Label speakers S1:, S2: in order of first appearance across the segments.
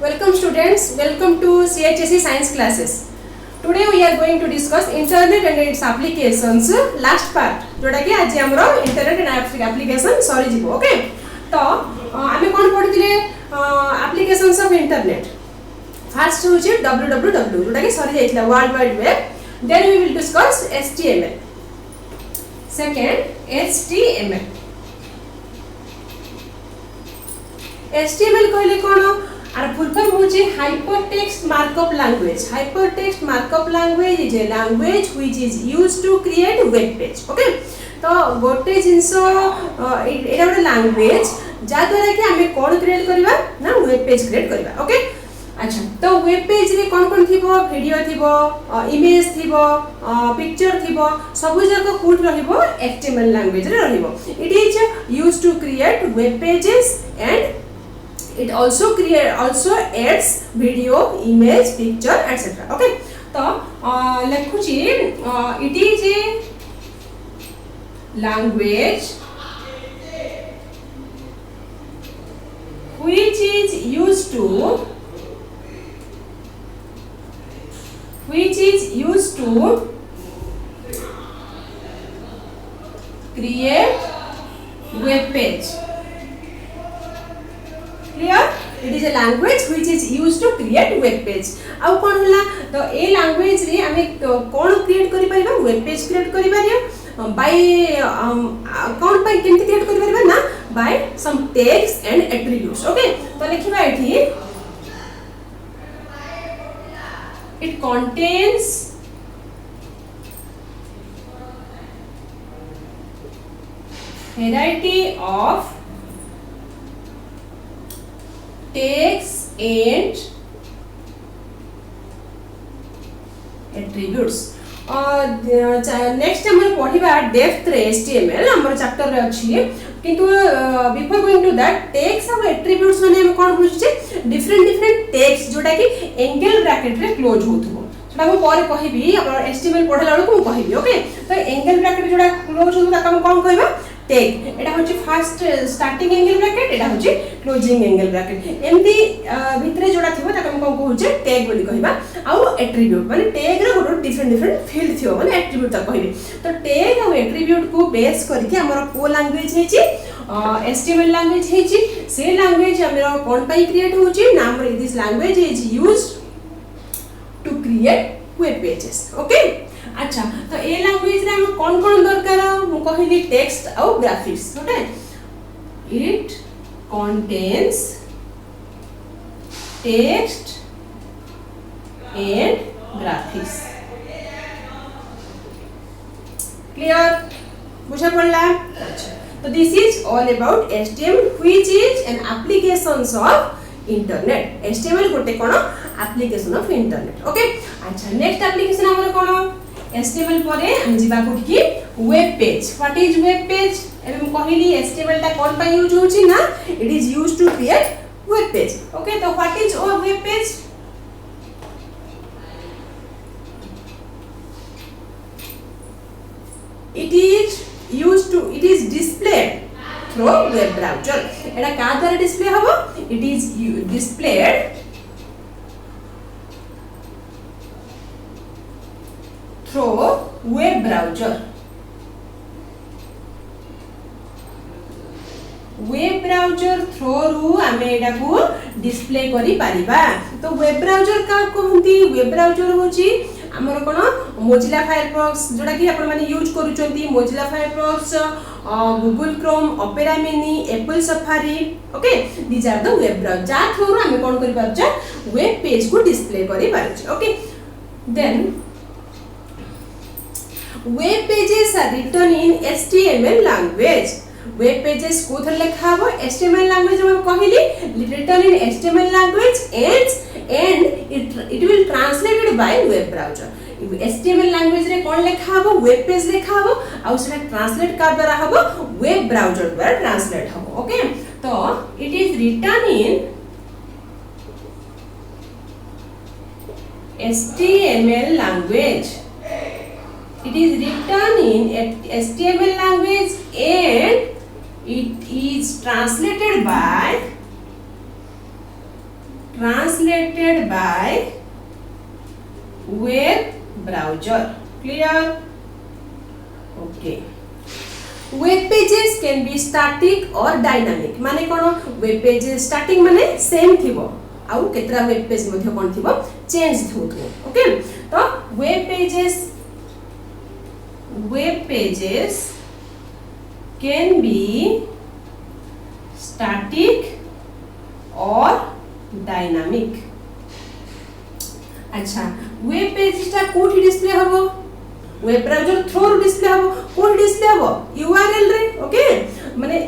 S1: Welcome students, welcome to CHSE science classes. Today we are going to discuss internet and its applications last part जोटा कि आज हमरो internet and application sorry जीवो okay तो आमे कोन पढिथिले applications of internet first होची www जोटा कि sorry जाइतला world wide web then we will discuss html second html कहले कोन आर फुल फॉर्म होची hypertext markup language. Hypertext markup language is a language which is used to create web page. Okay, तो गोटे जिंसो एटा गोटे language जा द्वारा कि हमें कोड क्रिएट करबा ना वेब पेज क्रिएट करबा. ओके अच्छा तो वेब पेज रे कोन कोन थिबो वीडियो थिबो इमेज थिबो पिक्चर थिबो सब जाको पुट रहिबो HTML लैंग्वेज रे रहिबो. It is used to create web pages and it also adds video image picture etc. okay तो लिखुची it is a language which is used to create web page. Clear? It is a language which is used to create web page. आउ कोन होला तो ए language रे हमें कोन create करि परिबा web page create करि परिया बाय अकाउंट बाय केमति क्रिएट करि परिबा ना by some tags and attributes. Okay तो लिखिबा एठी it contains variety of tags and attributes. Next हम पढ़िबा डेप्थ रे HTML हमर चैप्टर रे अछि किंतु before going to that tags और एट्रिब्यूट्स माने हम कोन बुझिचे डिफरेंट टैग्स जोटा कि एंगल ब्रैकेट रे क्लोज होथबो सेटा हम पर कहिबी अपन HTML पढला बेलको हम कहिबी. ओके तो एंगल ब्रैकेट जोटा क्लोज होथबो ताका हम कोन कहबा टैग. एटा होची फर्स्ट स्टार्टिंग एंगल ब्रैकेट एटा होची क्लोजिंग एंगल ब्रैकेट एमती भितरे जोडा थिबो ताका हम कोन कहूचे टैग बोली कहबा. आउ एट्रिब्यूट माने टैग रे गोटे डिफरेंट फील्ड थिबो माने एट्रिब्यूट ता कहबे. तो टैग और एट्रिब्यूट को बेस करके हमर को लैंग्वेज हेची HTML लैंग्वेज हेची से लैंग्वेज हमर कोन पई क्रिएट होची नाम रे this language is used to create web pages. Okay अच्छा तो ए लैंग्वेज रे हम कोन दरकार मु कहिली टेक्स्ट और graphics. Okay it contains text and graphics. clear बुझा पड़ला. अच्छा तो this is all about HTML which is an applications of internet. HTML गोटे कोन एप्लीकेशन ऑफ इंटरनेट. ओके अच्छा नेक्स्ट एप्लीकेशन हमर कोन HTML परे हम जिबा कोठी web page. What is web page एबे हम कहिली HTML ता कोन पय यूज होची ना it is used to create web page. Okay तो what is a web page it is displayed through web browser. एटा का द्वारा डिस्प्ले हबो it is displayed through web browser. Web browser through रु आमे एटा को डिस्प्ले करि परिबा. तो वेब ब्राउजर का कहंती वेब ब्राउजर होची हमर कोन मोजिला फायरफॉक्स जोटा कि आपण माने यूज करूचंती Mozilla Firefox Google Chrome Opera Mini Apple Safari. Okay these are the web browser जा थ्रू आमे कोन करि पारछ वेब पेज को डिस्प्ले करि पारछ. Okay then web pages are written in HTML language. web pages को थर लिखा हो HTML language में कहली written in HTML language and it will translated by web browser. HTML language रे कोन लिखा हो web page लिखा हो आ उसने ट्रांसलेट कर द्वारा हो web browser द्वारा ट्रांसलेट हो. ओके तो it is written in HTML language. It is written in HTML language and it is translated by translated by web browser. Clear? Okay. Web pages can be static or dynamic. माने कोन web pages static माने same थिबो आउ केतरा web page मध्ये कोन थिबो change थिबो. Okay तो web pages can be static or dynamic. अच्छा web page टा कोठी डिस्प्ले हबो वेब ब्राउजर थ्रू डिस्प्ले हबो कोठी डिस्प्ले हबो URL रे. ओके माने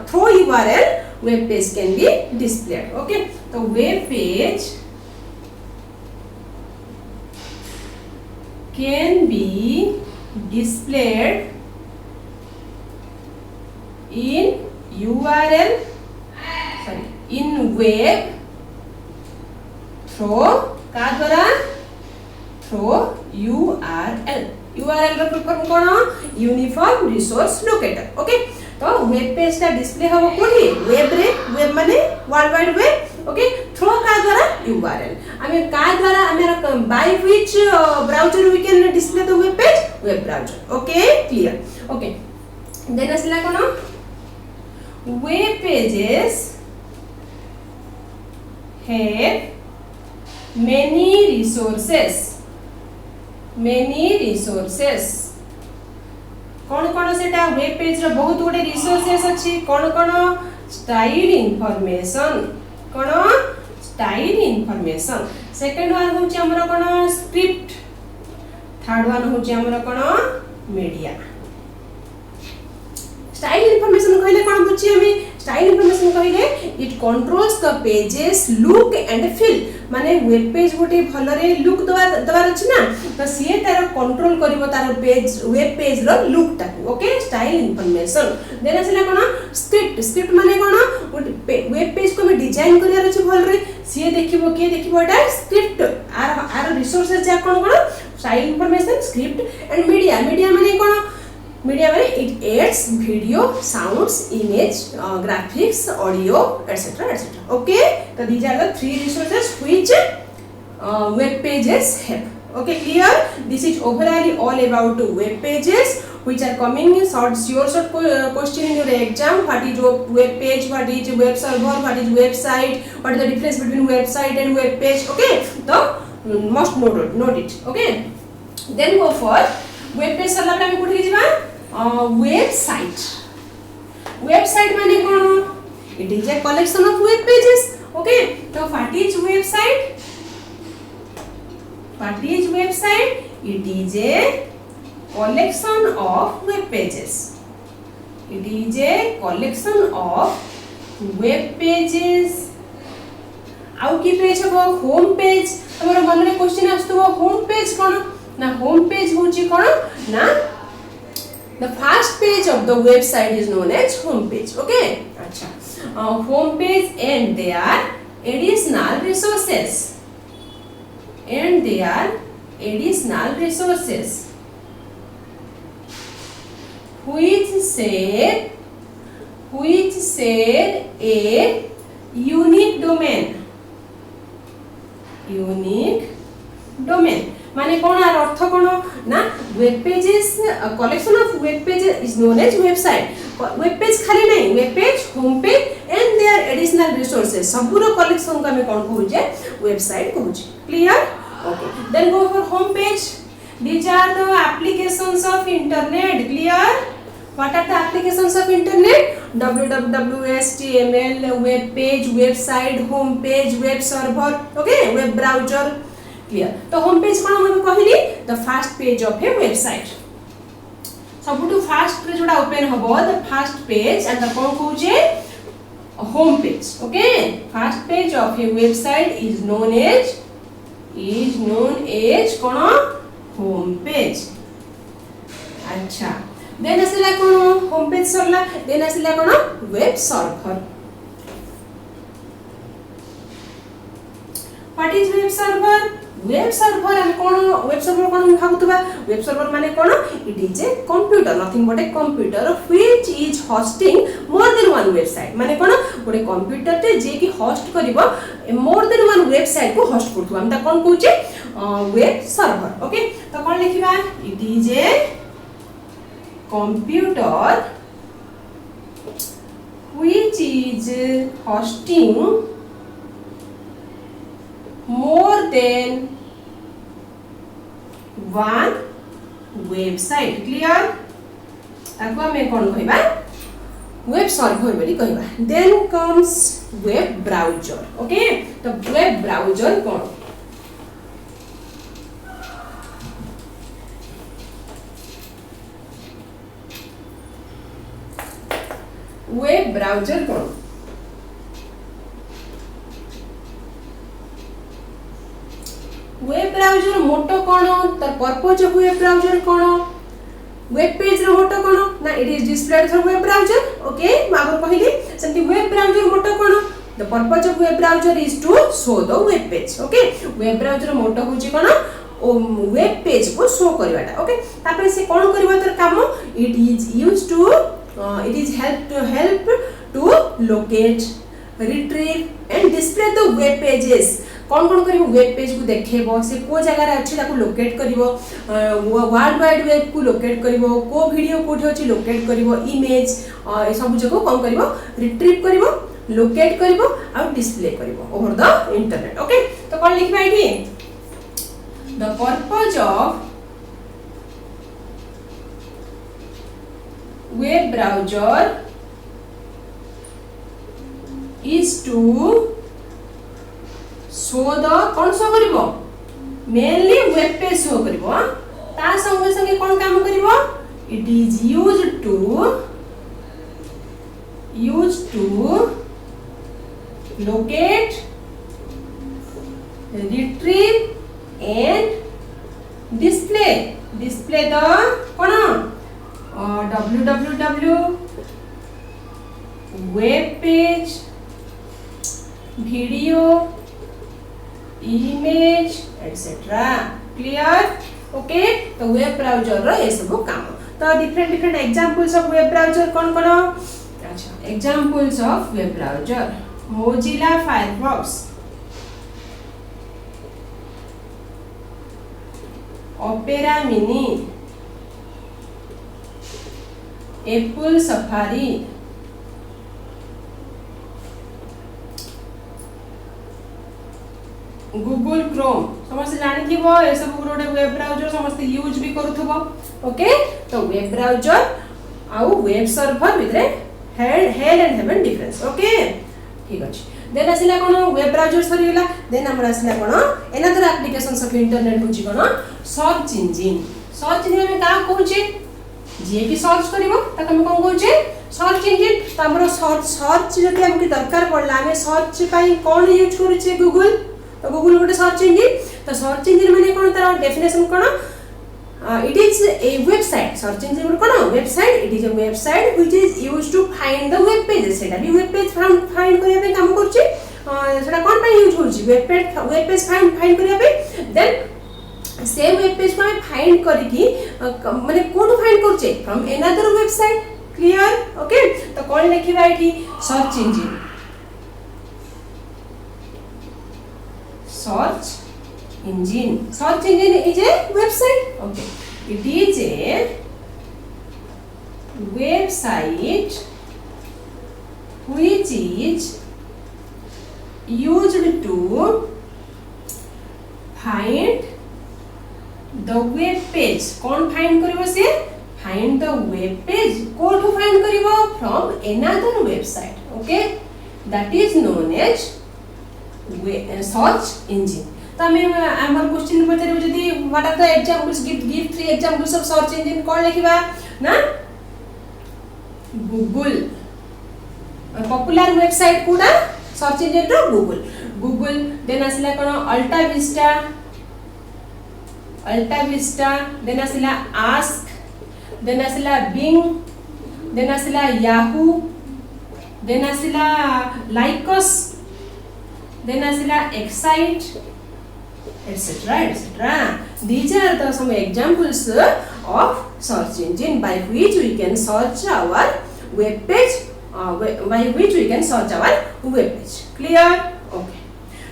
S1: through URL web page can be displayed. Okay तो web page can be displayed in URL in web through का द्वारा through URL. URL रो फुल फॉर्म कोन यूनिफॉर्म रिसोर्स लोकेटर. ओके तो वेब पेज ता display हबो कोठी वेब रे वेब माने world wide web. Okay through का द्वारा URL आमे का द्वारा आमे by which browser we can display the web page web browser. Okay clear. Okay then असला कोन web pages have many resources. कौन कौन सेटा वेब पेज रो बहुत गुडे रिसोर्सेस अछि. कौन कौन स्टाइल इनफॉरमेशन सेकंड वन होची हमरो कोन स्क्रिप्ट थर्ड वन होची हमरो कोन मीडिया. स्टाइल इनफॉरमेशन कहले कोन बुझी हमें स्टाइल इनफॉरमेशन कहले it controls the pages look and feel. माने वेब पेज गोटे भलरे लुक दवार अछि ना तो सिए तार कंट्रोल करिवो तार पेज वेब पेज रो लुक टाकू. ओके स्टाइल इनफॉरमेशन देन असला कोन स्क्रिप्ट माने कोन वेब पेज को में डिजाइन करियार अछि भलरे सिए देखिबो के देखिबो एटा स्क्रिप्ट आर रिसोर्सेस जा कोन style information script and media माने कोन मीडिया माने it adds video sounds image graphics audio etcetera. Okay तो these are the three resources which web pages have. Okay clear. This is overall all about web pages which are coming short question in your exam. What is web page, what is web server, what is website, what is the difference between website and web page. Okay so must note it. Okay then go for web page सरला पे हम कोठी जिबा website. Website माने कोन it is a collection of web pages. Okay so what is website? It is a collection of web pages. आउ की page हबो home page. हमर मन रे क्वेश्चन आस्तबो होम पेज कोन ना होम पेज होची कोन ना the first page of the website is known as home page. Okay acha home page and their additional resources which share a unique domain. माने कोन are अर्थ कोन ना web pages collection of web pages is known as website. Web page खाली नहीं web page home page and there additional resources सबुरो collection को हमें कोन कहू जे वेबसाइट कहू जे. Clear. Okay then go for home page. These are the applications of internet. Clear. What are the applications of internet? www, HTML, web page, website, home page, web server. Okay web browser. Clear. तो home page कोन हम कहली the first page of a website. सबटू first page जोडा open हबो the first page and the कोन कहू जे home page. Okay first page of a website is known as कोन होम पेज. अच्छा देन असला कोन होम पेज सरला देन असला कोन web server. What is web server? Web server हम कोन वेब सर्वर कोन भाबुतबा वेब सर्वर माने कोन it is a computer nothing but a computer which is hosting more than one website माने कोन गोटे कंप्यूटर ते जे कि होस्ट करिवो मोर देन वन वेबसाइट को होस्ट करथु हम ता कोन कहूचे वेब सर्वर ओके तो कोन लिखिबा it is a computer which is hosting more than one website clear ताको हमें कौन कहबा वेब सर्वर बोली कहबा then comes web browser okay तो वेब ब्राउजर कौन वेब ब्राउजर कौन वेब ब्राउजर मोटो कौन तर पर्पज ऑफ वेब ब्राउजर कौन वेब पेज रो मोटो कौन ना it is displayed through web browser okay मागो कहली सेंती वेब ब्राउजर मोटो कौन the purpose of web browser is to show the web page okay web browser मोटो होची कौन ओ वेब पेज को शो करवाटा ओके तापर से कौन करबा तर काम it is used to it is help to locate retrieve and display the web pages कौन कौन करिवो वेब पेज को देखेबो से को जगह रे अछि ताको लोकेट करिवो वर्ल्ड वाइड वेब को लोकेट करिवो को वीडियो कोठी अछि लोकेट करिवो इमेज ए सब जको कौन करिवो रिट्रीव करिवो लोकेट करिवो और डिस्प्ले करिवो ओवर द इंटरनेट ओके तो कौन लिखबा एठी the purpose of web browser is to show the कौन शो करिवो मेनली वेब पेज शो करिवो ता संगे संगे कौन काम करिवो it is used to locate retrieve and display the कौन www web page video image etc clear okay तो वेब ब्राउजर रो ये सब काम तो different examples of web browser कौन कौन अच्छा examples of web browser Mozilla Firefox opera Mini Apple safari Google Chrome समस्त जानि थिबो ए सब गोटे वेब ब्राउजर समस्त यूज भी करूथबो ओके तो वेब ब्राउजर आउ वेब सर्वर बितरे हेड एंड हेवन डिफरेंस ओके ठीक अछि देन आसिला कोन वेब ब्राउजर सरी गेला देन हमरा आसिला कोन अनदर एप्लीकेशंस ऑफ इंटरनेट होची कोन सर्च इंजन में का कहूची जे कि सर्च करिवो त हम कोन कहूचे सर्च इंजन त हमरो सर्च जति हमके दरकार पड़ला हमें सर्च पाई कोन यूज करूचे गूगल तो गूगल गोटे सर्च इंजन तो सर्च इंजन माने कोन तार डेफिनेशन कोन it is a website search engine कोन website it is a website which is used to find the web pages सेटा भी वेब पेज फाइंड करिया पे काम करचे सेटा कोन पे यूज होची वेब पेज फाइंड करिया पे देन सेम वेब पेज को फाइंड करके माने कोन फाइंड करचे from another website clear okay तो कोन लिखिबा एठी search engine is a website okay it is a website which is used to find the web page कौन फाइंड करिवो से फाइंड द वेब पेज कोठो फाइंड करिवो from another website okay that is known as search engine तो हमें हमर question पचारे जदी what are the examples give 3 examples of search engine कोन लिखिबा ना गूगल पॉपुलर वेबसाइट कोडा सर्च इंजन रो गूगल देन आसिला कोन अल्टा विस्टा देन आसिला आस्क देन आसिला बिंग देन आसिला याहू देन आसिला लाइकस देन आसिला Excite etc etc. These are the some examples of search engine by which we can search our web page, by which we can search our web page. Clear? Okay.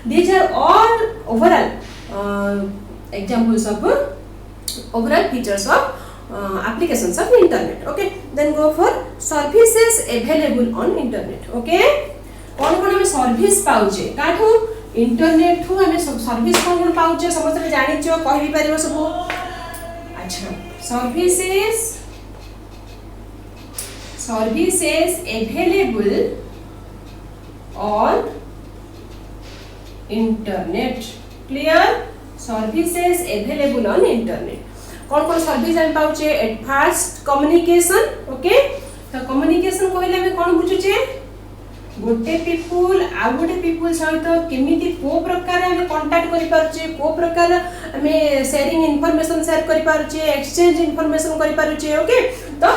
S1: These are all overall examples of overall features of applications of internet. Okay, then go for services available on internet. Okay, कौन कौन हमें service पाउचे काठू internet थु हमें service कौन कौन पाउचे समस्त जानि छ कहि भी परिबो सब. अच्छा, services available on internet. Clear? Services available on internet. कौन सर्विस हम पाउचे? At fast communication. ओके, तो कम्युनिकेशन कहले हमें कौन बुझुचे? गोटे पीपुल आ गोटे पीपुल सहित केमिति को प्रकार हमें कांटेक्ट करि पारुचे, को प्रकार हमें शेयरिंग इंफॉर्मेशन शेयर करि पारुचे, एक्सचेंज इंफॉर्मेशन करि पारुचे. ओके, तो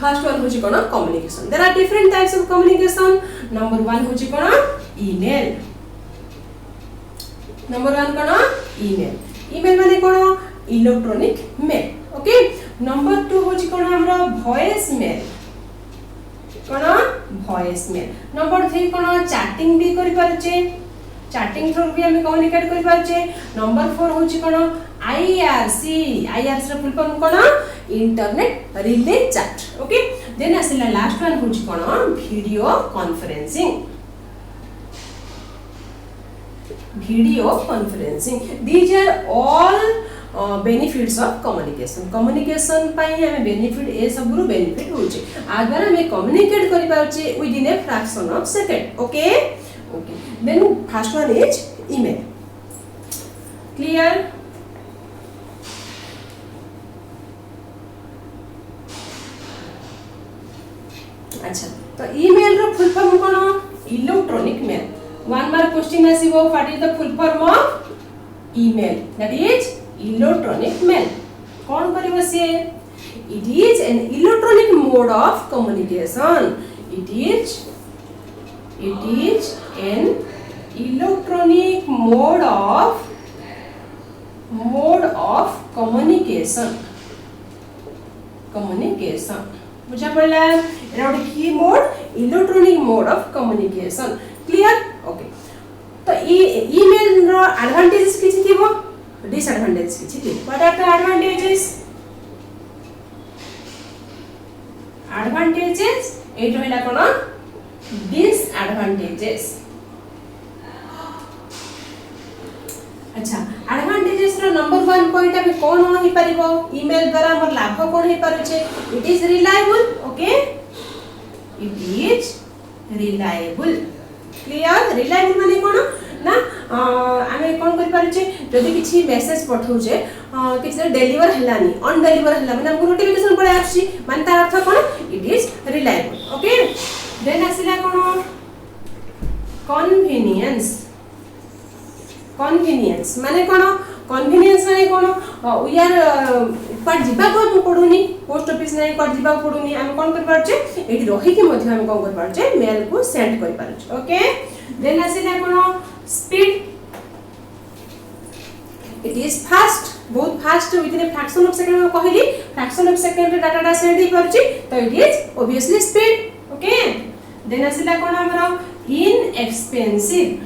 S1: फर्स्ट वन होची कोन communication. There are different types of communication. Number 1 होची कोन ईमेल. नंबर 1 कोन ईमेल. ईमेल माने कोन? Electronic mail. ओके, नंबर 2 होची कोन हमरा वॉइस मेल. कोन वॉइस मेल. नंबर 3 कोन चैटिंग भी करि पारुचे, चैटिंग थ्रू भी हम कम्युनिकेट करि पारुचे. नंबर 4 होची कोन आईआरसी. आईआरसी रो फुल फॉर्म कोन? Internet relay chat. Okay, then आसिला लास्ट वन होची कोन video conferencing. Video conferencing. These are all benefits of communication. Communication पाई हमें बेनिफिट ए सब रु बेनिफिट होचे. अगर हमें कम्युनिकेट करि पाउचे within a fraction of second. Okay, okay, then first one is email. Clear? अच्छा, तो ईमेल रो फुल फॉर्म कोन? Electronic mail. One mark question आसीबो, what is the full form of email? That is electronic mail. कौन करिवो से? It is an electronic mode of communication. It is an electronic mode of communication. बुझा पड़ला? एरा गोटे की mode? Electronic mode of communication. Clear? Okay, तो email रो एडवांटेजेस किछि थिबो, डिसएडवांटेज किछि थिबो. What are the advantages? Advantages ए रहला कोन? डिसएडवांटेजेस. अच्छा, एडवांटेजेस रो नंबर 1 पॉइंट हमें कोन होई परिबो? ईमेल द्वारा हमर लाभ कोन होई पारुचे? It is reliable. Okay, it is reliable. Clear? Reliable माने कोन ना आमे कोन करि पारुचे? जदि किछि मेसेज पठौचे किछि डिलीवर हलानी, अन डिलीवर हला माने हमको नोटिफिकेशन पळे आछि, माने तार अर्थ कोन? It is reliable. Okay, then आसिला कोन? कन्वीनियंस. कन्वीनियंस माने कोन? कन्वीनियंस माने कोन? वी आर पर जिबा को पडुनी, पोस्ट ऑफिस नै पर जिबा पडुनी, हम कोन करि पारुचे? एठी रहि के मध्ये हम कोन करि पारुचे? मेल को सेंड करि पारुचे. ओके, देन आसिला कोन? स्पीड. इट इज फास्ट, बहुत fast. Within fraction of second में कहली, फ्रैक्शन ऑफ सेकंड रे डाटा सेंड ही पारुचे, तो it is obviously speed. Okay, then आसिला कोन हमरा? इनएक्सपेंसिव.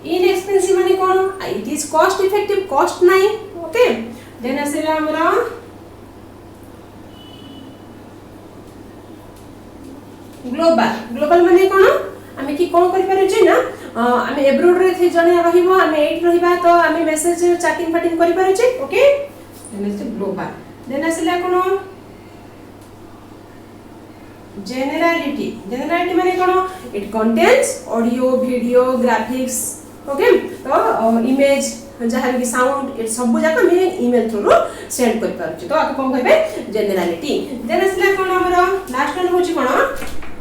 S1: इनएक्सपेंसिव माने कोन? It is cost effective, cost नाही. ओके, देन आसिला हमरा ग्लोबल. ग्लोबल माने कोन? आमे की कोन करि पारुचे ना, आमे एब्रोड रे थे जने रहिबो, आमे एट रहिबा, तो आमे मेसेज चैटिंग फाटिंग करि पारुचे. Okay, then is global. Then आसिला कोन? जेनरलिटी. जेनरलिटी माने कोन? It contains audio, video, graphics. Okay, तो इमेज जहाँ भी साउंड ए सब जाक में ईमेल थ्रू सेंड कर पारुचे, तो आपको कोन कहबे? जेनरलिटी. देन आसिला कोन हमरा लास्ट वन होची कोन?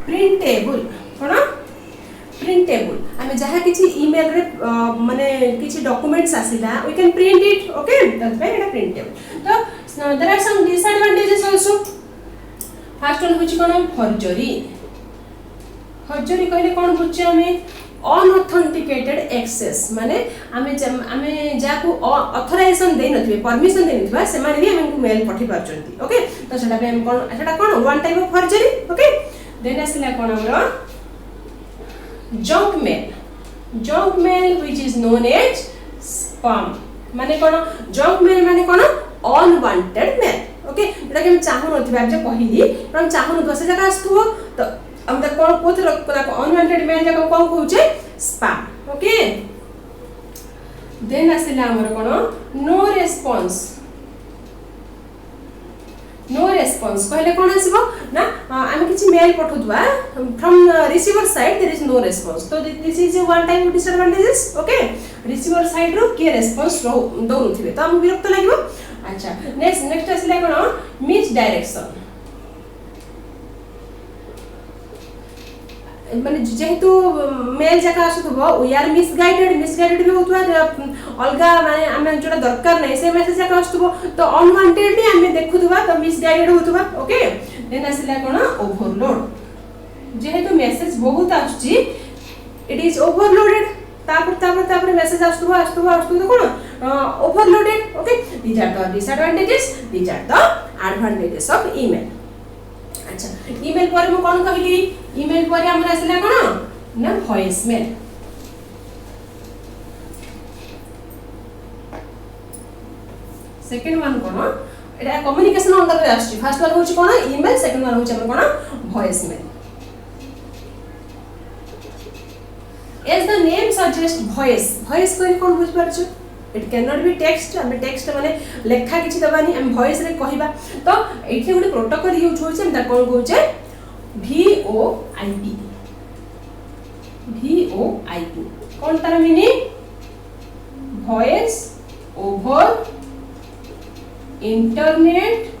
S1: प्रिंटेबल. कोन? प्रिंटेबल. हमें जहाँ किसी ईमेल रे माने किसी डॉक्यूमेंट्स आसिला, we can print it. Okay, that's why it printable. तो there are some disadvantages also. First one होची कोन? फर्जरी. फर्जरी कहले कोन बुझे हमें? अनऑथेंटिकेटेड एक्सेस माने आमे जाको ऑथराइजेशन दे नथिबे परमिशन दे नथिबा से माने भी हमको मेल पठि पारचंती ओके तो सेटा पे हम कोन सेटा कोन one type of forgery okay then आसला कोन हमरो junk mail which is known as spam माने कोन जंक मेल माने कोन अनवांटेड मेल ओके एटा के हम चाहू नथिबा जे कहिली हम चाहू न से जगह आस्तु तो हम त कोन कोथर अनवांटेड मेल जगह कोन कहूचे स्पैम ओके देन आसला हमर कोन नो रेस्पॉन्स कहले कोन आसीबो ना आमे किछि मेल पठुतबा from receiver side there is no response तो this is one type of disadvantages okay receiver side रो के रेस्पॉन्स दउथिबे तो हम विरक्त लागिबो अच्छा नेक्स्ट आसला कोन मिस डायरेक्शन माने जेहेतु मेल जका आसुथबो वी आर मिसगाइडेड भी होतबा अलगा माने आमे जोटा दरकार नै से मेसेज जका आसुथबो तो अनवांटेडली आमे देखुथबा तो मिसगाइडेड होतबा ओके देन आसला कोन ओवरलोड जेहेतु मेसेज बहुत आछी इट इज ओवरलोडेड तापर मेसेज आसुथबो तो कोन overloaded okay these are the disadvantages these are the advantages of email अच्छा ईमेल पर हम कोन कहली ईमेल पर हमरा आसला कोन ना वॉइस मेल सेकंड वन कोन एटा कम्युनिकेशन अंडर रे आछि फर्स्ट वन होछि कोन ईमेल सेकंड वन होछि हमर कोन voice mail as the name suggests voice कोइ कोन बुझ परछु it can not be text हम टेक्स्ट माने लेखा किछि दबानी हम वॉइस रे कहिबा तो एठी गुडी प्रोटोकॉल यूज होछ हम ता कोन कहूचे VoIP कोन तार meaning voice over internet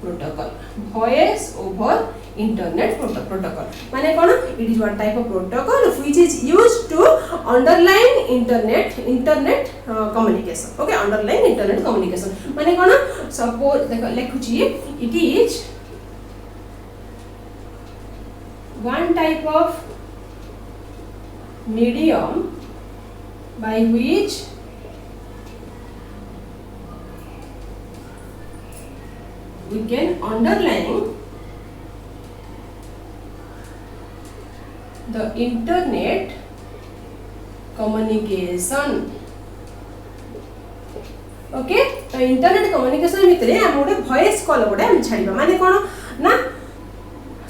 S1: protocol voice over internet protocol माने कोन it is one type of protocol which is used to underline internet communication okay underline internet communication माने कोन सपोज देखो लिखुची it is one type of medium by which we can underline the internet communication. Okay तो internet communication भितरे हम गोटे voice call गोटे हम छाड़िबा माने कोन ना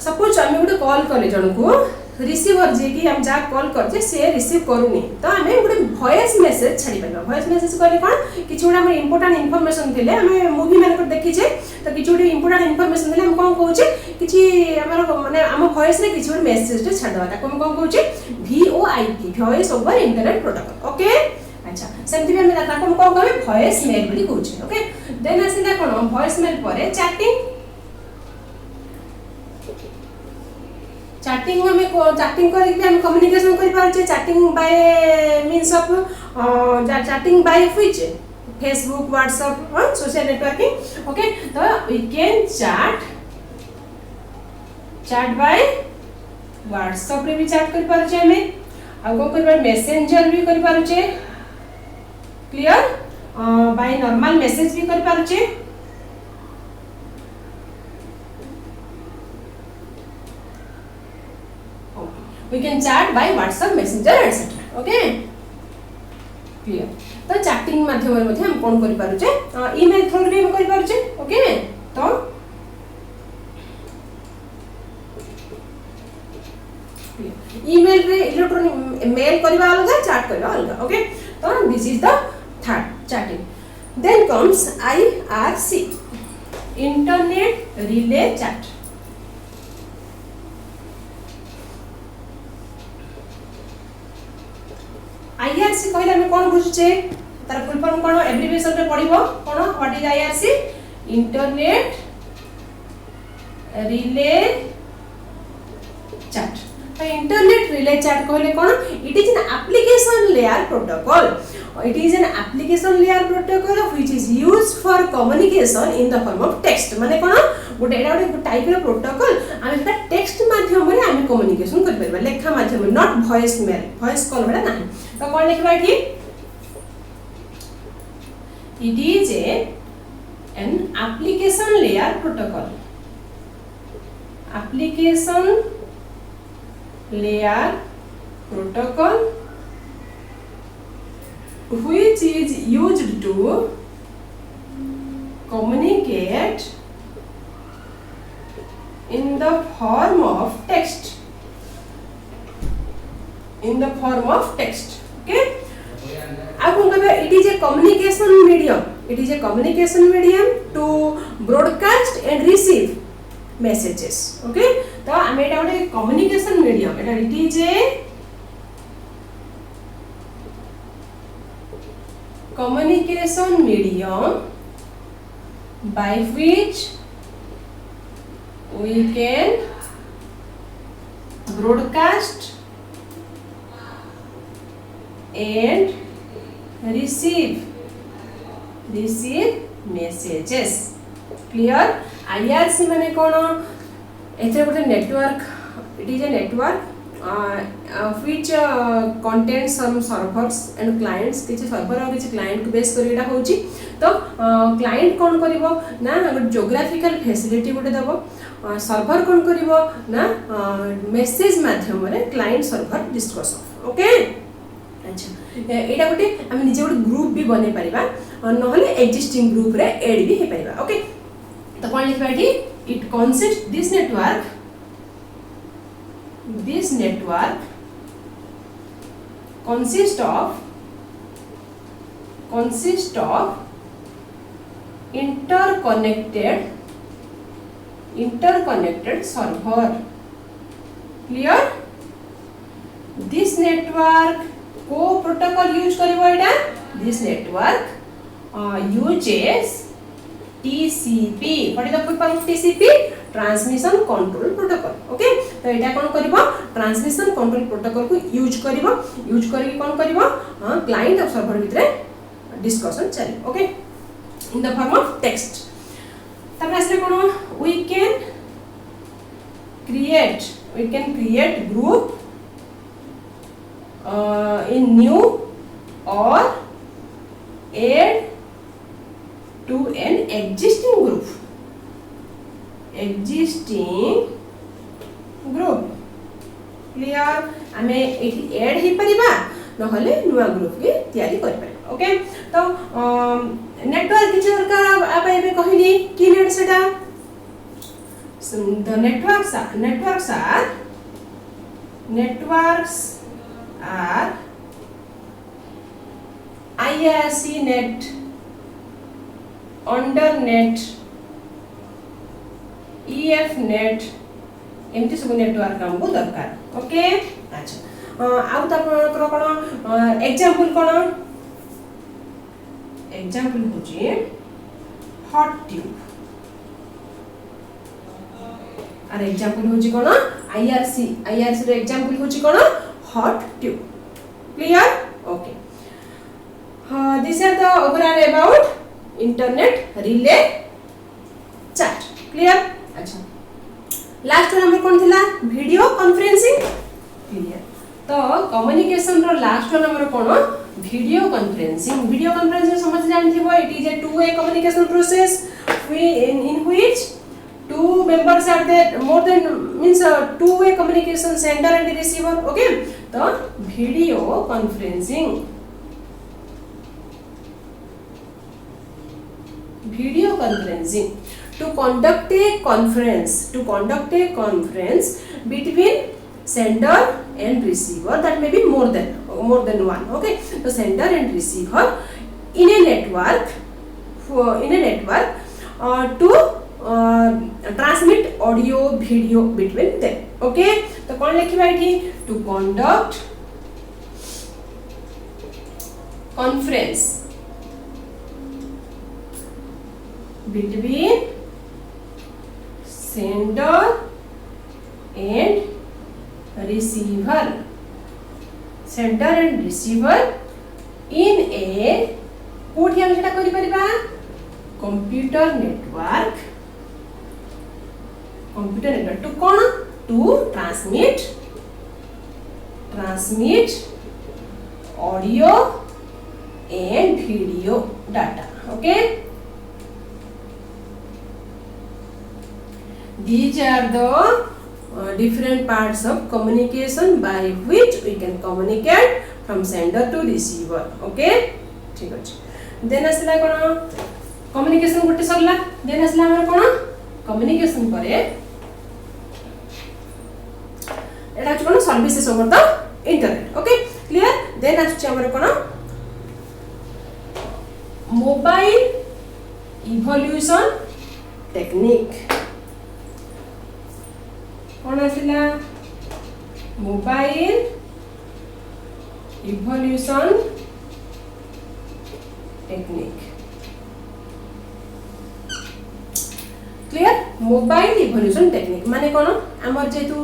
S1: सपोज हम गोटे कॉल करले जण को रिसीवर जे कि हम जा कॉल करजे से रिसीव करूनी तो हमें गोटे वॉइस मेसेज छाड़िबा वॉइस मेसेज करले कोन किछ गोटे हम इंपोर्टेंट इंफॉर्मेशन थिले हम मूवी माने को देखिजे तो किछ गोटे इंपोर्टेंट इंफॉर्मेशन थिले हम कोन कहूचे किछ हमर माने हम वॉइस रे किछ गोटे मेसेज टे छाड़ दवा ताको हम कोन कहूचे VoIP voice over internet protocol okay अच्छा सेमति भी हम ताको हम कोन कहबे वॉइस मेल बोली कहूचे ओके देन आसिला कोन वॉइस मेल परे चैटिंग में चैटिंग करके हम कम्युनिकेशन कर पारछे chatting by means of chatting by which Facebook WhatsApp और सोशल नेटवर्किंग ओके तो we can chat by WhatsApp रे भी चैट कर पारछे हमें आ को करबा मैसेंजर भी कर पारछे क्लियर बाय नॉर्मल मैसेज भी कर पारछे we can chat by WhatsApp messenger etc okay clear तो चैटिंग माध्यम रे हम कोन करि पारुचे ईमेल थ्रू रे हम करि पारुचे ओके तो ईमेल रे इलेक्ट्रॉनिक मेल करबा अलग चैट करबा अलग ओके तो this is the third chatting then comes IRC internet relay chat IRC कहले हम कोन बुझुचे तार फुल फॉर्म कोन एब्रिविएशन रे पढिबो कोन what is IRC internet relay chat तो इंटरनेट रिले चैट कहले कोन it is an application layer protocol it is an application layer protocol which is used for communication in the form of text माने कोन गोटे एटा गोटे type रो protocol आमे सेटा text माध्यम रे आमे कम्युनिकेशन कर परबा लेखा माध्यम रे not voice male voice call बडा नाही तो कोन लिखबा एठी it is an application layer protocol application layer protocol which is used to communicate in the form of text okay it is a communication medium to broadcast and receive messages okay तो आमे एटा गोटे communication medium Etah it is a communication medium by which we can broadcast and receive messages clear IRC माने कोन एथे गोटे network it is a network which contains some servers and clients किछि server और किछि client को base करिटा होची तो client कोन करिवो ना ज्योग्राफिकल फैसिलिटी गोटे दबो सर्वर कोन करिवो ना मेसेज माध्यम रे क्लाइंट सर्वर डिस्कशन ओके अच्छा एटा गोटे हम निजे गोटे ग्रुप भी बने परिबा नहले एक्जिस्टिंग ग्रुप रे ऐड भी हे परिबा ओके तो कोन लिखबा एठी it consist this network consists of interconnected server clear this network को protocol use करिवो Etah this network uses TCP what is the full form of TCP transmission control protocol okay तो एटा कोन करबो transmission control protocol को use करके कोन करबो client और सर्वर भितरे डिस्कशन चली ओके in the form of text तब आसे कोन we can create group in new और add to an existing group clear आमे एठी ऐड हे परिबा नहले नुवा ग्रुप के तयारी कर परिबा ओके तो नेटवर्क किछ दरकार आप एबे कहली कि नेट सेटा the networks are IRC net undernet EF net एमती सब नेटवर्क हमको दरकार ओके अच्छा आउ त आपनकर कोन एग्जांपल होची हॉट ट्यूब आर एग्जांपल होची कोन IRC रो एग्जांपल होची कोन hot tube clear okay these are the overall about internet relay chat clear अच्छा लास्ट नंबर कोन थिला वीडियो कॉन्फ्रेंसिंग क्लियर तो कम्युनिकेशन रो लास्ट नंबर कोन वीडियो कॉन्फ्रेंसिंग समझ जानथिबो it is a two way communication process in which two members are there more than means two way communication sender and receiver okay तो video conferencing to conduct a conference between sender and receiver that may be more than one okay so sender and receiver in a network to transmit audio video between them okay तो कौन लिखिबा एठी to conduct conference between sender and receiver इन ए कोठी हम सेटा करि परिबा computer network to कोन to transmit audio and video data. Okay, these are the different parts of communication by which we can communicate from sender to receiver. Okay, ठीक अछि. Then असला कोन communication गोटे सरला. Then असला हमर कोन communication परे एटा कोन services over the internet. Okay, clear. Then अछि हमर कोन मोबाइल इवोल्यूशन टेक्निक. कौन आसिला mobile evolution technique. Clear. Mobile evolution technique माने कोन हमर जेतु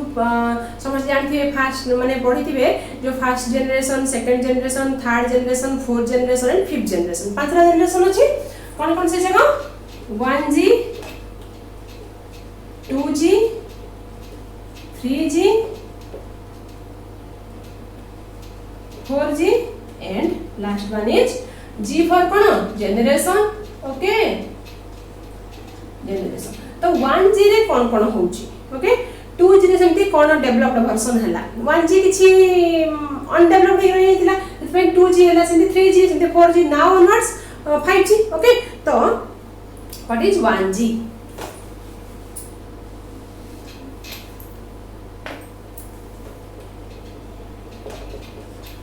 S1: समझ जानथिबे फास्ट माने पढिथिबे जो first generation, second generation, third generation, fourth generation and fifth generation. पांचटा जनरेशन अछि. कोन कोन से जगह 1G 2G 3G 4G and last one is G for cone generation. Okay, generation. तो 1G रे कोन कोन होउची. ओके, 2G रे सेमती कोन डेवलप्ड वर्जन हला. 1G किछि अनडेवलप्ड हे रहितला, इतपे 2G हला, सेमती 3G, सेमती 4G, now onwards 5G. Okay, तो what is 1G?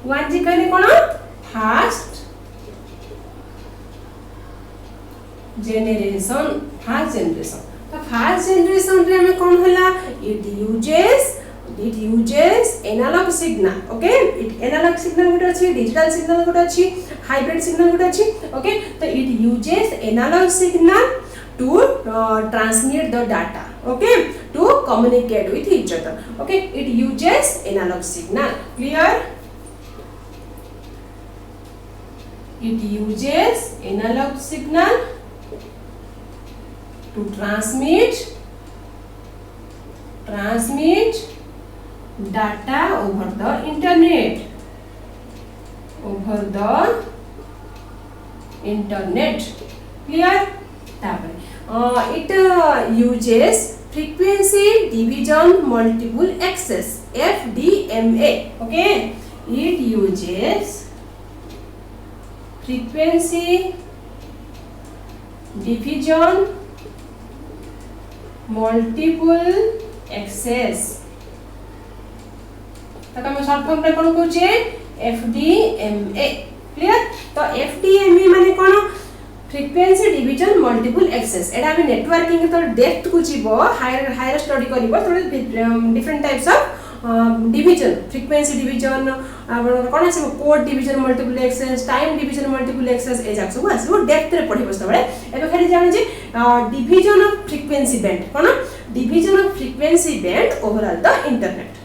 S1: One G कहले कोन फास्ट जनरेशन. तो फास्ट जनरेशन रे हमें कोन होला it uses analog signal. Okay, it analog signal good अछि, डिजिटल सिग्नल गुड अछि, हाइब्रिड सिग्नल गुड अछि. ओके, तो it uses analog signal to transmit the data. Okay, to communicate with each other. Okay, it uses analog signal. Clear. It uses analog signal to transmit data over the internet. Clear? It uses frequency division multiple access, FDMA. Okay, it uses frequency division multiple access. तक हम short form रे कोन कहूचे FDMA. Clear. तो FDMA माने कोन frequency division multiple access. एडा हम networking तो depth को जीवो हायर स्टडी करिवो तो different types of division, frequency division, कोन आसे code division multiple access, time division multiple access ए जाक सब आसे डेप्थ रे पढिबो सबले. एबे खाली जानि जे डिवीजन ऑफ फ्रीक्वेंसी बैंड. कोन division of frequency band overall the internet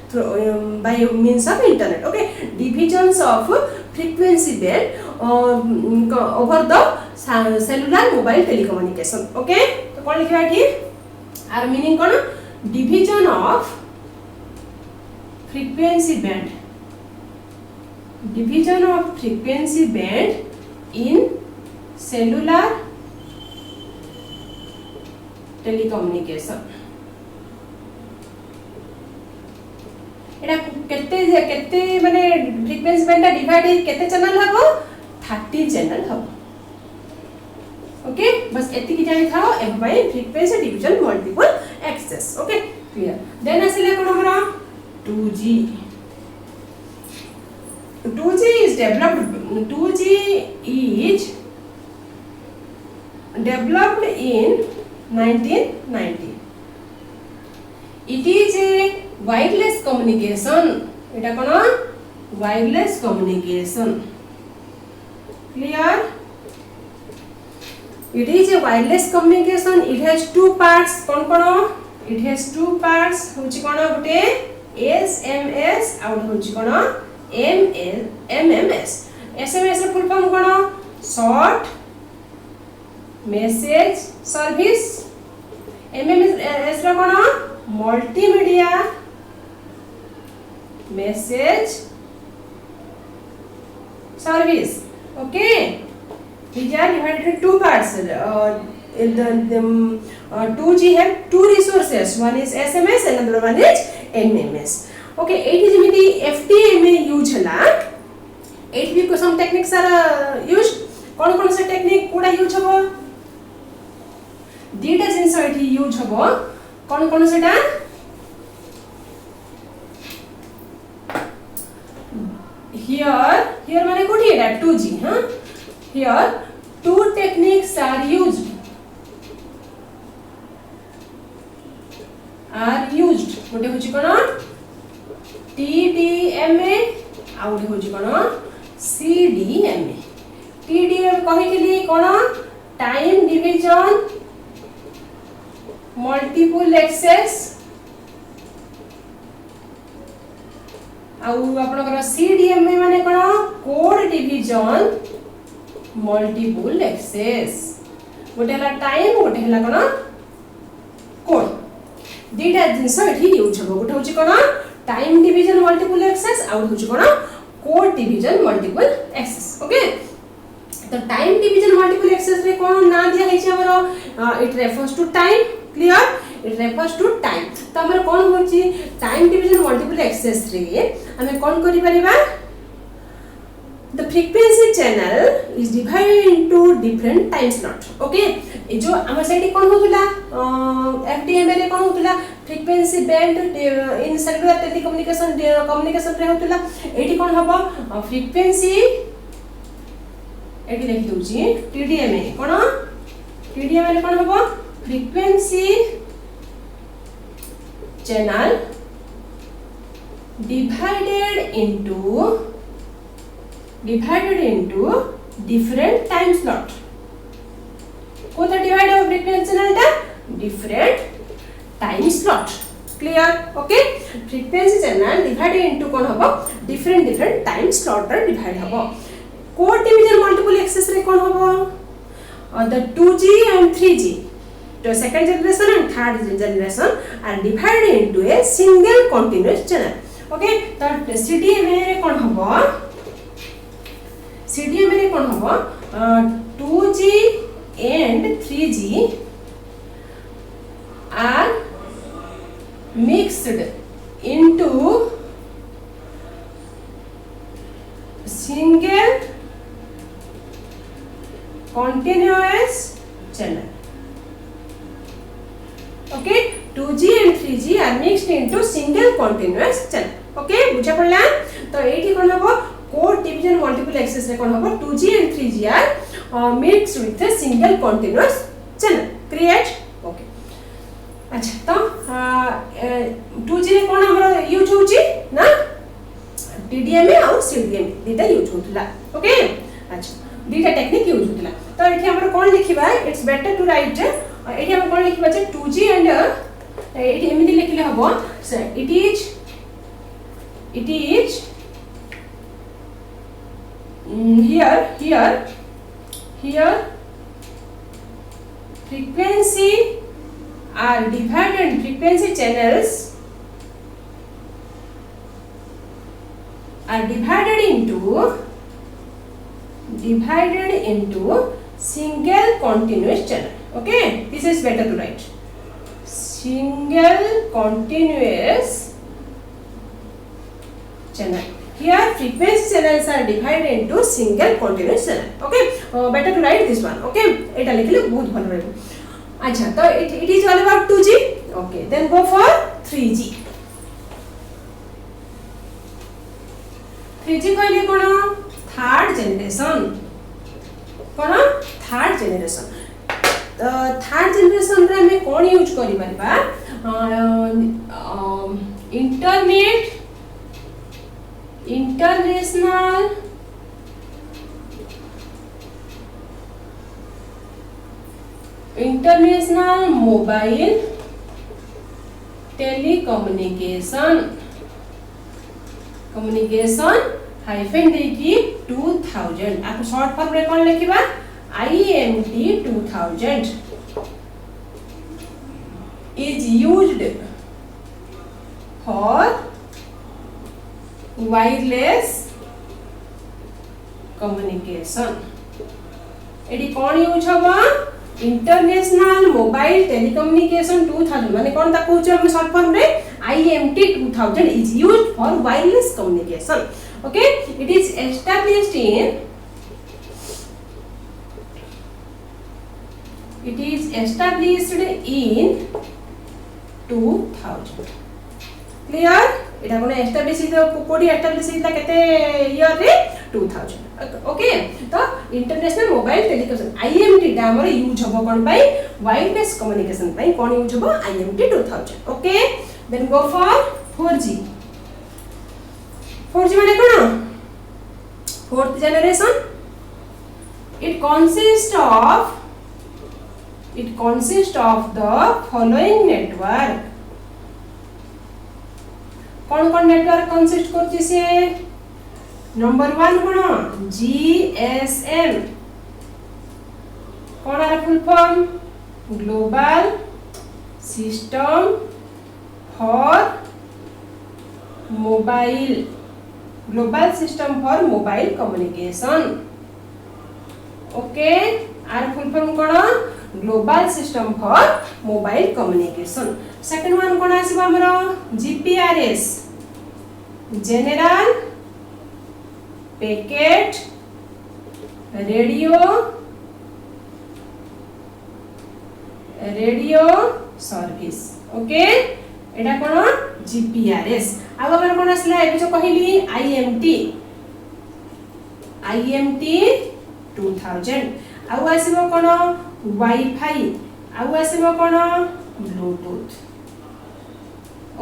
S1: by means of internet. Okay, divisions of frequency band over the cellular mobile telecommunication. Okay, तो कौन लिखा है आर मीनिंग कौन division of frequency band, division of frequency band in cellular telecommunication. एटा केते माने frequency band divide केते channel हबो 30 चैनल हबो. ओके, बस एति की जानि थाओ एम by frequency division multiple access. Okay, clear. Then आसिले कोन हमरा 2G. 2G is developed in 1990. It is a wireless communication. Eta kono wireless communication. Clear. It is a wireless communication. It has two parts. Kon kono it has two parts. Hochi kono gote SMS out hochi kono MMS. SMS रे full form कोन short message service MMS रे कोन multimedia message service okay these are divided in two parts 2G have two resources one is SMS and another one is MMS okay it is jemiti FTMA use hela it भी some techniques are used कौन से technique कोडा use हबो दीटा जिंस एठी use हबो कौन सेटा here माने कोठी एटा 2G हां here two techniques are used गोटे होची कोन TDMA आ गोटे होची कोन CDMA TDMA कहितली कोन टाइम डिवीजन मल्टीपल एक्सेस आउ आपनकर CDMA माने कोन कोड डिवीजन मल्टीपल एक्सेस गोटे हला टाइम गोटे हला कोन कोड दीटा जिंस एठी यूज हबो गोटे होची कोन टाइम डिवीजन मल्टीपल एक्सेस आउ होची कोन code division multiple access okay तो टाइम डिवीजन मल्टीपल एक्सेस रे कोन ना दिया है हमरो it refers to time clear it refers to time तो हमर कोन होची टाइम डिवीजन मल्टीपल एक्सेस रे हमें कोन करि परिबा the frequency channel is divided into different time slot okay ए जो हमर साइड कोन होतुला FDMA रे कोन होतुला frequency band in cellular telecommunication communication रे होतुला एठी कोन हबो frequency एठी देखि दोची TDMA कोन TDMA रे कोन हबो frequency channel divided into different time slot कोता डिवाइड ऑफ फ्रीक्वेंसी चैनल ता different time slot clear okay frequency channel divided into कोन हबो डिफरेंट टाइम स्लॉट रे डिवाइड हबो कोड डिवीजन मल्टीपल एक्सेस रे कोन हबो the 2G and 3G the second generation and third generation are divided into a single continuous channel okay तो CDMA रे कोन हबो CDMA रे कोन हबो 2G and 3G are mixed into single continuous channel okay 2G and 3G are mixed into single continuous channel okay बुझा पड़ला तो एठी कोन हबो कोड डिवीजन मल्टीपल एक्सेस रे कोन हबो 2G and 3G are mixed with a single continuous channel create okay अच्छा तो 2G रे कोन हमरो यूज होची ना TDMA और CDMA दीटा यूज होतला ओके अच्छा दीटा टेक्निक यूज होतला तो एठी हमरो कोन लिखिबा इट्स बेटर टू राइट एठी हम कोन लिखिबा जे 2G एंड एठी एमिति लिखले हबो it is here frequency are divided frequency channels are divided into single continuous channel okay this is better to write single continuous channel here frequency channels are divided into single continuous channel okay better to write this one okay eta लिखले बहुत भल रहबो अच्छा तो it is all about 2G okay then go for 3G 3G कहले कोन third generation कोन third generation third generation रे हमें कोन use करि परबा international mobile telecommunication communication hyphen देखी 2000 2000 आपको शॉर्ट फॉर्म रे कोन लिखिबा IMT 2000 is used for wireless communication एडी कोन यूज हबा इंटरनेशनल मोबाइल टेलीकम्युनिकेशन 2000 माने कोन ता कहूछ हम शॉर्ट फॉर्म रे IMT 2000 is used for wireless communication okay it is established in 2000 clear Etah cone establish कोडी एस्टैब्लिश इला केते ईयर रे 2000 ओके तो इंटरनेशनल मोबाइल टेलीकम्युनिकेशन IMT दा हमर यूज हबो कोन बाय वायरलेस कम्युनिकेशन बाय कोन यूज हबो IMT 2000 okay then go for 4G माने कोन fourth generation it consists of the following network कौन नेटवर्क कंसिस्ट करछि से नंबर 1 कोन GSM कोन आर full form global system for mobile communication okay आर फुल फॉर्म कोन global system for mobile communication second one कोन आसीबा हमरो GPRS general packet radio service okay एटा कोन GPRS आगो हमर कोन आसला एबे जो कहली IMT 2000 आउ आसीबो कोन वाईफाई आउ आसीबो कोन ब्लूटूथ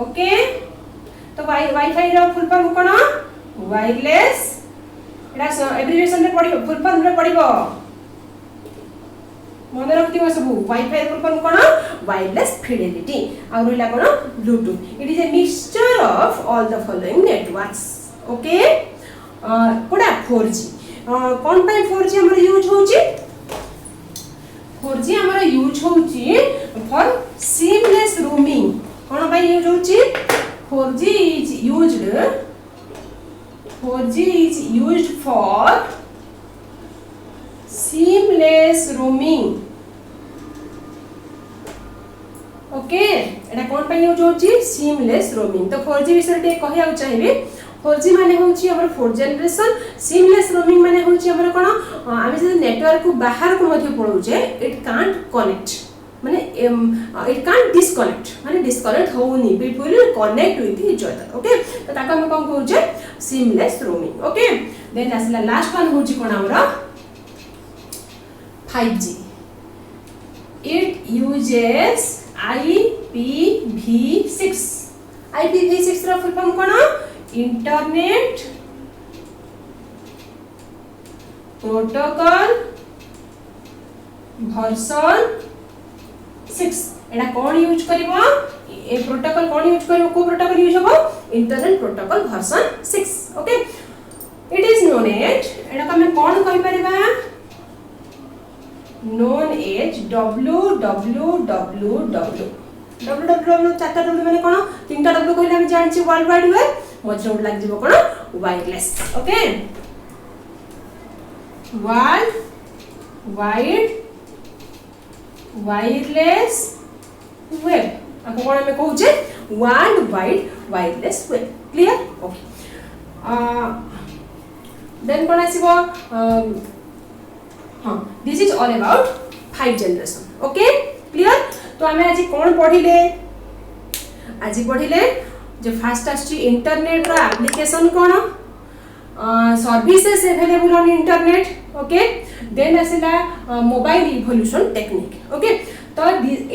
S1: ओके तो वाईफाई रो फुल फॉर्म कोन वायरलेस एटा एब्रिविएशन रे पडिबो फुल फॉर्म रे पडिबो मन रखतिबो सब वाईफाई फुल फॉर्म कोन वायरलेस फिडेलिटी आ रोला कोन bluetooth it is a mixture of all the following networks okay कोडा 4G कोन पाई 4G हमर यूज होची 4G हमर यूज होची for seamless roaming cone pi use होची 4G is used for seamless roaming okay एटा कोन पे यूज होची seamless roaming तो 4G विषय टे कहिया चाहिबे 4G माने होची हमर 4th जनरेशन seamless roaming माने होची हमर कोन आमे जे नेटवर्क को बाहर को मध्ये पळौचे इट कांट कनेक्ट माने इट कांट डिस्कनेक्ट माने डिस्कनेक्ट होउनी people connect with each other okay तो ताका हम कोन कहूचे seamless roaming ओके देन असला लास्ट वन होची कोन हमरा 5G it uses IPv6 रा फुल फॉर्म कोन इंटरनेट प्रोटोकॉल वर्जन 6 एटा कोन यूज करबो ए प्रोटोकॉल कोन यूज करबो को प्रोटोकॉल यूज होबो internet protocol version 6 okay it is known as एटा हम कोन कहि परबा नोन एज www चारटा w माने कोन तीनटा w कहले हम जानछि वर्ल्ड वाइड वेब मजो लाग जिवो कोन wireless okay world wide wireless web आपको कोन में कहूचे world wide wireless web clear okay then कोन आसीबो हां this is all about 5 generation okay clear तो हमें आज कोन पढिले जो फर्स्ट आछि इंटरनेट रो एप्लीकेशन कोन services available on internet okay then आसिला मोबाइल इवोल्यूशन टेक्निक ओके तो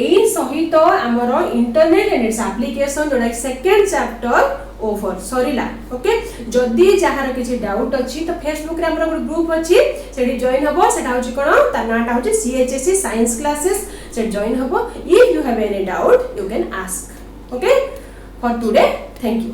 S1: एई सहित हमर इंटरनेट एंड इट्स एप्लीकेशन जोडा सेकंड चैप्टर ओवर सरीला ओके जदी जहार किछि डाउट अछि तो फेसबुक रे हमर ग्रुप अछि सेडी जॉइन हबो सेटा होछि कोन ता नाटा होछि CHSC साइंस क्लासेस से जॉइन हबो if you have any doubt you can ask okay for today thank you